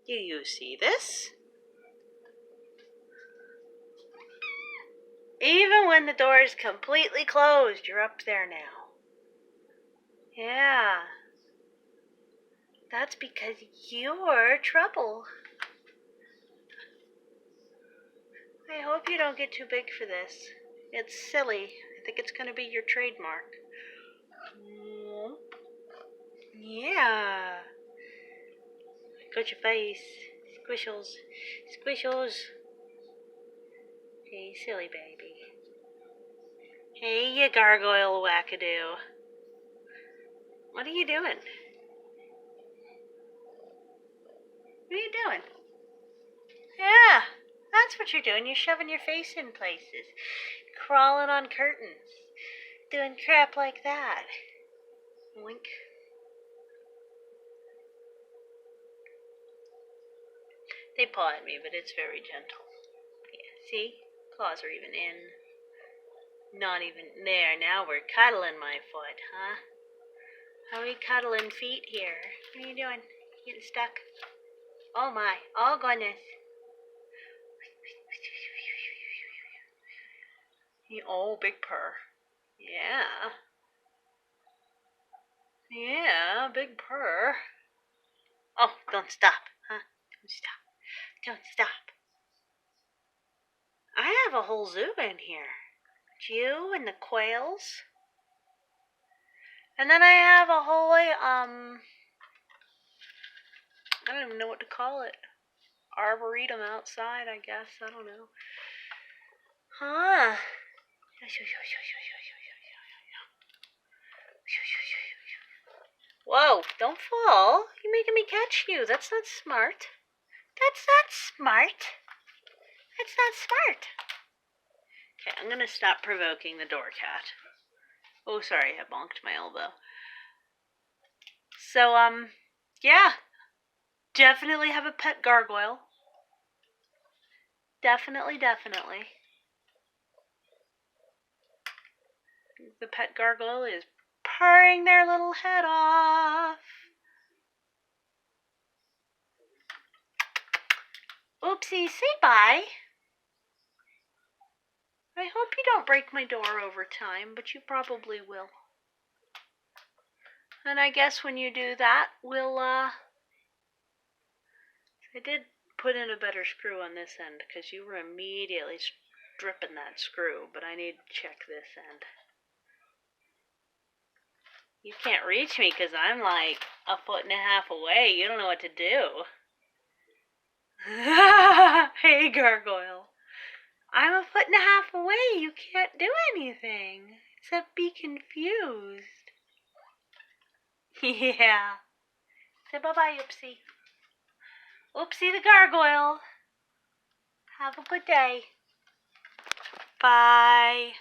Do you see this? Even when the door is completely closed, you're up there now. Yeah. That's because you're trouble. I hope you don't get too big for this. It's silly. I think it's going to be your trademark. Yeah. Got your face. Squishles. Squishles. Hey, silly baby. Hey, you gargoyle wackadoo. What are you doing? What are you doing? Yeah, that's what you're doing. You're shoving your face in places. Crawling on curtains. Doing crap like that. Wink. They paw at me, but it's very gentle. Yeah, see? Claws are even in. Not even there. Now we're cuddling my foot, huh? How are we cuddling feet here? What are you doing? Getting stuck? Oh my. Oh goodness. Oh, big purr. Yeah. Yeah, big purr. Oh, don't stop, huh? Don't stop. Don't stop. I have a whole zoo in here. You and the quails. And then I have a whole, I don't even know what to call it. Arboretum outside, I guess. I don't know. Huh. Whoa, don't fall. You're making me catch you. That's not smart. That's not smart. That's not smart. Okay, I'm going to stop provoking the door cat. Oh, sorry, I bonked my elbow. So, yeah. Definitely have a pet gargoyle. Definitely. The pet gargoyle is purring their little head off. Oopsie, say bye. I hope you don't break my door over time, but you probably will. And I guess when you do that, we'll, I did put in a better screw on this end, because you were immediately stripping that screw, but I need to check this end. You can't reach me because I'm like 1.5 feet away. You don't know what to do. Hey, gargoyle. I'm 1.5 feet away. You can't do anything except be confused. Yeah. Say bye-bye, Oopsie. Oopsie the gargoyle. Have a good day. Bye.